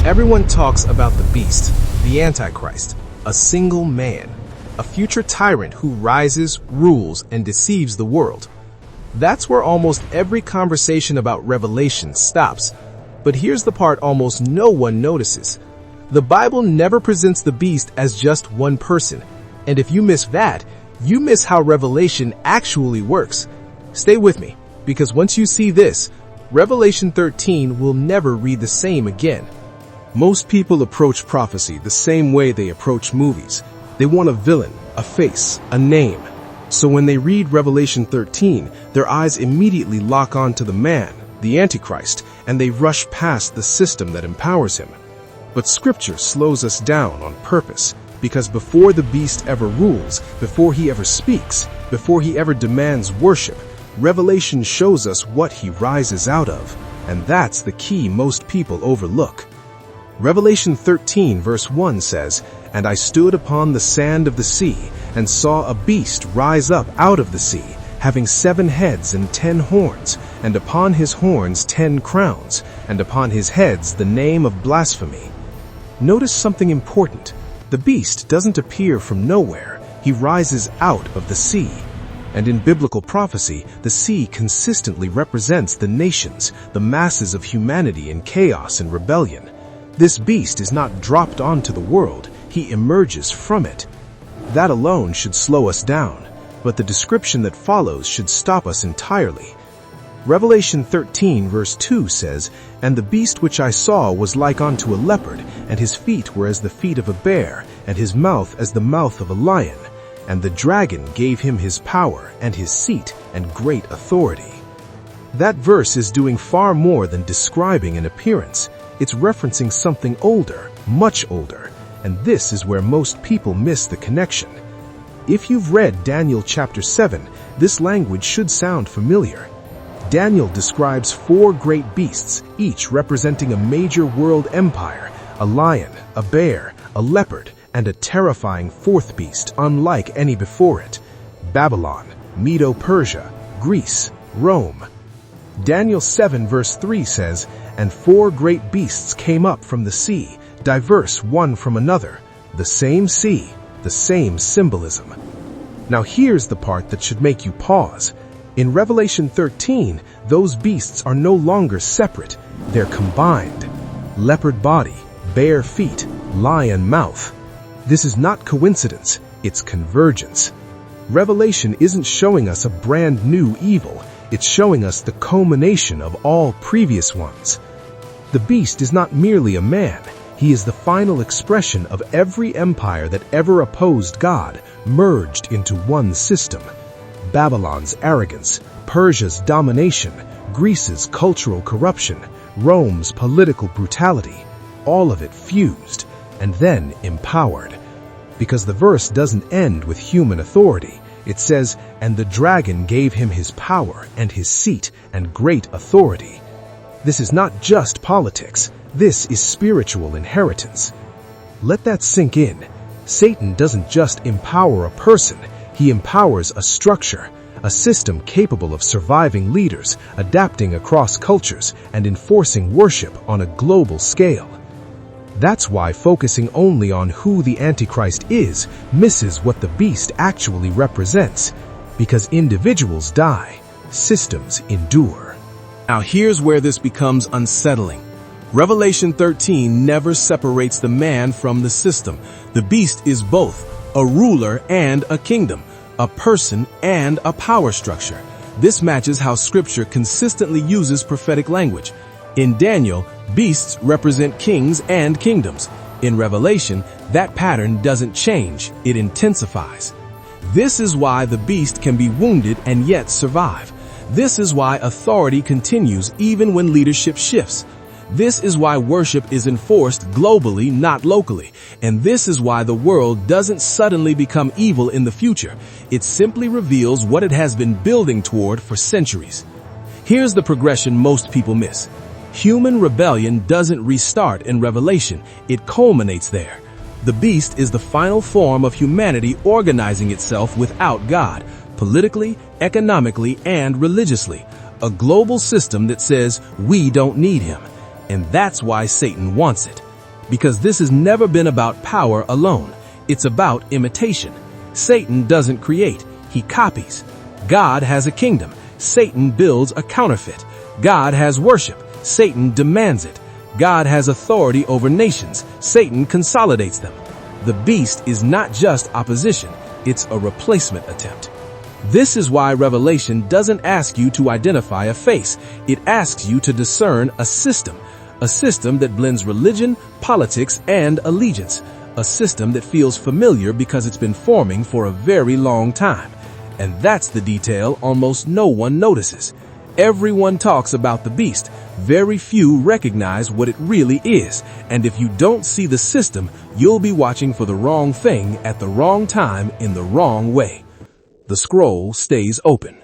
Everyone talks about the beast, the Antichrist, a single man, a future tyrant who rises, rules, and deceives the world. That's where almost every conversation about Revelation stops. But here's the part almost no one notices. The Bible never presents the beast as just one person. And if you miss that, you miss how Revelation actually works. Stay with me, because once you see this, Revelation 13 will never read the same again. Most people approach prophecy the same way they approach movies. They want a villain, a face, a name. So when they read Revelation 13, their eyes immediately lock on to the man, the Antichrist, and they rush past the system that empowers him. But Scripture slows us down on purpose, because before the beast ever rules, before he ever speaks, before he ever demands worship, Revelation shows us what he rises out of, and that's the key most people overlook. Revelation 13 verse 1 says, "And I stood upon the sand of the sea, and saw a beast rise up out of the sea, having 7 heads and 10 horns, and upon his horns 10 crowns, and upon his heads the name of blasphemy." Notice something important. The beast doesn't appear from nowhere. He rises out of the sea. And in biblical prophecy, the sea consistently represents the nations, the masses of humanity in chaos and rebellion. This beast is not dropped onto the world, he emerges from it. That alone should slow us down, but the description that follows should stop us entirely. Revelation 13 verse 2 says, "And the beast which I saw was like unto a leopard, and his feet were as the feet of a bear, and his mouth as the mouth of a lion. And the dragon gave him his power, and his seat, and great authority." That verse is doing far more than describing an appearance. It's referencing something older, much older, and this is where most people miss the connection. If you've read Daniel chapter 7, this language should sound familiar. Daniel describes 4 great beasts, each representing a major world empire, a lion, a bear, a leopard, and a terrifying 4th beast unlike any before it: Babylon, Medo-Persia, Greece, Rome. Daniel 7 verse 3 says, "And 4 great beasts came up from the sea, diverse one from another." The same sea, the same symbolism. Now here's the part that should make you pause. In Revelation 13, those beasts are no longer separate, they're combined. Leopard body, bear feet, lion mouth. This is not coincidence, it's convergence. Revelation isn't showing us a brand new evil, it's showing us the culmination of all previous ones. The beast is not merely a man, he is the final expression of every empire that ever opposed God, merged into one system. Babylon's arrogance, Persia's domination, Greece's cultural corruption, Rome's political brutality, all of it fused, and then empowered. Because the verse doesn't end with human authority. It says, "And the dragon gave him his power and his seat and great authority." This is not just politics. This is spiritual inheritance. Let that sink in. Satan doesn't just empower a person. He empowers a structure, a system capable of surviving leaders, adapting across cultures, and enforcing worship on a global scale. That's why focusing only on who the Antichrist is misses what the beast actually represents. Because individuals die, systems endure. Now here's where this becomes unsettling. Revelation 13 never separates the man from the system. The beast is both a ruler and a kingdom, a person and a power structure. This matches how Scripture consistently uses prophetic language. In Daniel, beasts represent kings and kingdoms. In Revelation, that pattern doesn't change, it intensifies. This is why the beast can be wounded and yet survive. This is why authority continues even when leadership shifts. This is why worship is enforced globally, not locally. And this is why the world doesn't suddenly become evil in the future. It simply reveals what it has been building toward for centuries. Here's the progression most people miss. Human rebellion doesn't restart in Revelation, it culminates there. The beast is the final form of humanity organizing itself without God, politically, economically, and religiously. A global system that says we don't need him. And that's why Satan wants it. because this has never been about power alone. It's about imitation. Satan doesn't create, he copies. God has a kingdom. Satan builds a counterfeit. God has worship. Satan demands it. God has authority over nations. Satan consolidates them. The beast is not just opposition, it's a replacement attempt. This is why Revelation doesn't ask you to identify a face. It asks you to discern a system that blends religion, politics, and allegiance. A system that feels familiar because it's been forming for a very long time. And that's the detail almost no one notices. Everyone talks about the beast. Very few recognize what it really is. And if you don't see the system, you'll be watching for the wrong thing at the wrong time in the wrong way. The scroll stays open.